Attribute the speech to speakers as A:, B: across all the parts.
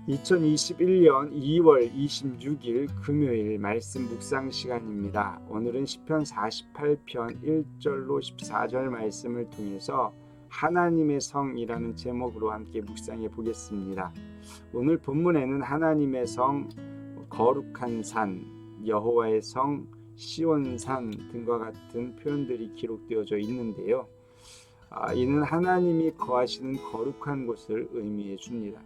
A: 2021년 2월 26일 금요일 말씀 묵상 시간입니다. 오늘은 시편 48편 1절로 14절 말씀을 통해서 하나님의 성이라는 제목으로 함께 묵상해 보겠습니다. 오늘 본문에는 하나님의 성, 거룩한 산, 여호와의 성, 시온산 등과 같은 표현들이 기록되어져 있는데요. 이는 하나님이 거하시는 거룩한 곳을 의미해 줍니다.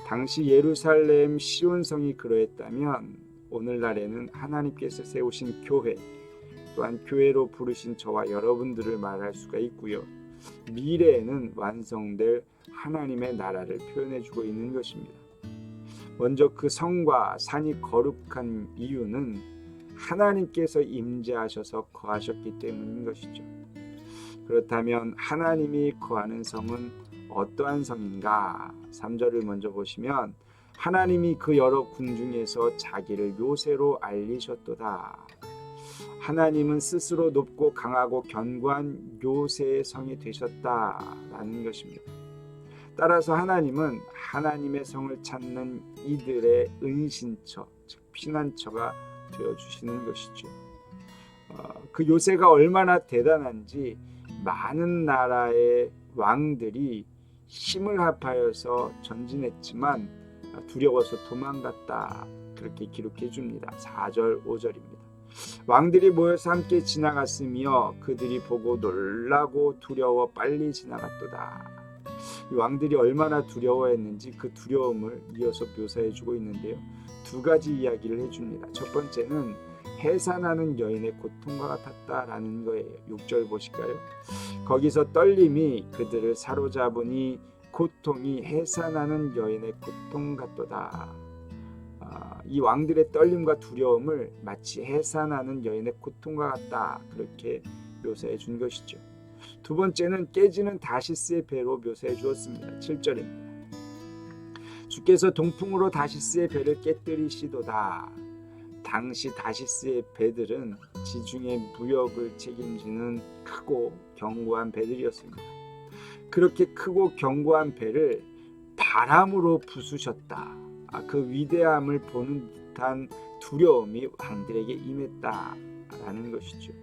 A: 당시 예루살렘 시온성이 그러했다면 오늘날에는 하나님께서 세우신 교회, 또한 교회로 부르신 저와 여러분들을 말할 수가 있고요. 미래에는 완성될 하나님의 나라를 표현해주고 있는 것입니다. 먼저 그 성과 산이 거룩한 이유는 하나님께서 임재하셔서 거하셨기 때문인 것이죠. 그렇다면 하나님이 거하는 성은 어떠한 성인가? 3절을 먼저 보시면 하나님이 그 여러 궁중에서 자기를 요새로 알리셨도다. 하나님은 스스로 높고 강하고 견고한 요새의 성이 되셨다라는 것입니다. 따라서 하나님은 하나님의 성을 찾는 이들의 은신처, 즉 피난처가 되어주시는 것이죠. 그 요새가 얼마나 대단한지 많은 나라의 왕들이 힘을 합하여서 전진했지만 두려워서 도망갔다, 그렇게 기록해 줍니다. 4절 5절입니다. 왕들이 모여서 함께 지나갔으며 그들이 보고 놀라고 두려워 빨리 지나갔도다. 이 왕들이 얼마나 두려워했는지 그 두려움을 이어서 묘사해 주고 있는데요. 두 가지 이야기를 해줍니다. 첫 번째는 해산하는 여인의 고통과 같았다라는 거예요. 6절 보실까요? 거기서 떨림이 그들을 사로잡으니 고통이 해산하는 여인의 고통 같도다. 이 왕들의 떨림과 두려움을 마치 해산하는 여인의 고통과 같다, 그렇게 묘사해 준 것이죠. 두 번째는 깨지는 다시스의 배로 묘사해 주었습니다. 7절입니다. 주께서 동풍으로 다시스의 배를 깨뜨리시도다. 당시 다시스의 배들은 지중해 무역을 책임지는 크고 견고한 배들이었습니다. 그렇게 크고 견고한 배를 바람으로 부수셨다. 그 위대함을 보는 듯한 두려움이 왕들에게 임했다라는 것이죠.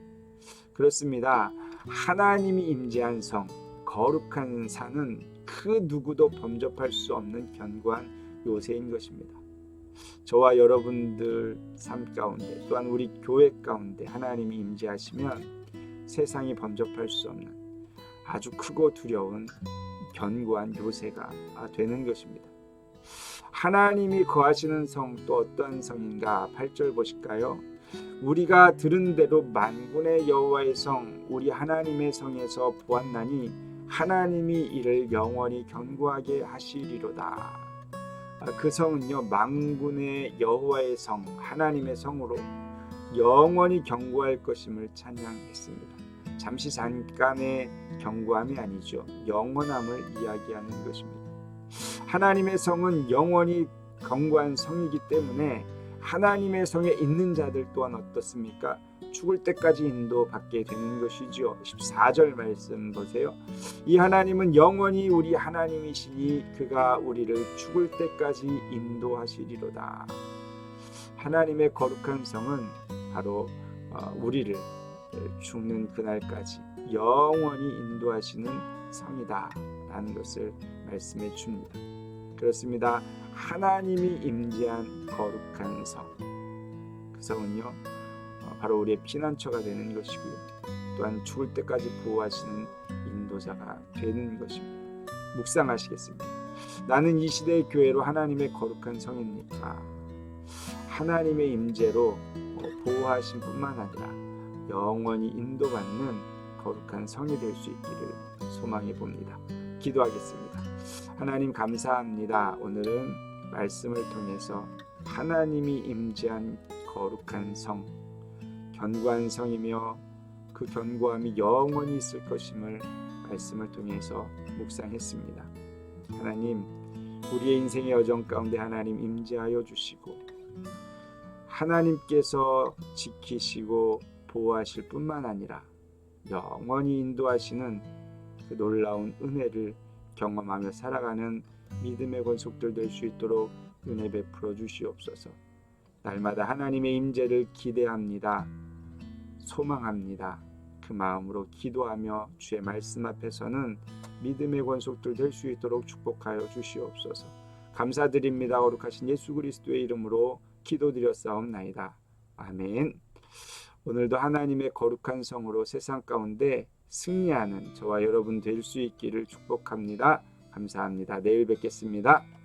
A: 그렇습니다. 하나님이 임재한 성, 거룩한 산은 그 누구도 범접할 수 없는 견고한 요새인 것입니다. 저와 여러분들 삶 가운데, 또한 우리 교회 가운데 하나님이 임재하시면 세상이 범접할 수 없는 아주 크고 두려운 견고한 요새가 되는 것입니다. 하나님이 거하시는 성, 또 어떠한 성인가? 8절 보실까요? 우리가 들은 대로 만군의 여호와의 성, 우리 하나님의 성에서 보았나니 하나님이 이를 영원히 견고하게 하시리로다. 그 성은요, 만군의 여호와의 성, 하나님의 성으로 영원히 견고할 것임을 찬양했습니다. 잠시 잠깐의 견고함이 아니죠. 영원함을 이야기하는 것입니다. 하나님의 성은 영원히 견고한 성이기 때문에 하나님의 성에 있는 자들 또한 어떻습니까? 죽을 때까지 인도받게 되는 것이죠. 14절 말씀 보세요. 이 하나님은 영원히 우리 하나님이시니 그가 우리를 죽을 때까지 인도하시리로다. 하나님의 거룩한 성은 바로 우리를 죽는 그날까지 영원히 인도하시는 성이다 라는 것을 말씀해 줍니다. 그렇습니다. 하나님이 임재한 거룩한 성, 그 성은요 바로 우리의 피난처가 되는 것이고요, 또한 죽을 때까지 보호하시는 인도자가 되는 것입니다. 묵상하시겠습니다. 나는 이 시대의 교회로 하나님의 거룩한 성입니까? 하나님의 임재로 보호하신 뿐만 아니라 영원히 인도받는 거룩한 성이 될 수 있기를 소망해 봅니다. 기도하겠습니다. 하나님 감사합니다. 오늘은 말씀을 통해서 하나님이 임재한 거룩한 성, 견고한 성이며 그 견고함이 영원히 있을 것임을 말씀을 통해서 묵상했습니다. 하나님, 우리의 인생의 여정 가운데 하나님 임재하여 주시고 하나님께서 지키시고 보호하실 뿐만 아니라 영원히 인도하시는 그 놀라운 은혜를 경험하며 살아가는 믿음의 권속들 될 수 있도록 은혜 베풀어 주시옵소서. 날마다 하나님의 임재를 기대합니다. 소망합니다. 그 마음으로 기도하며 주의 말씀 앞에서는 믿음의 권속들 될 수 있도록 축복하여 주시옵소서. 감사드립니다. 거룩하신 예수 그리스도의 이름으로 기도드렸사옵나이다. 아멘. 오늘도 하나님의 거룩한 성으로 세상 가운데 승리하는 저와 여러분 될 수 있기를 축복합니다. 감사합니다. 내일 뵙겠습니다.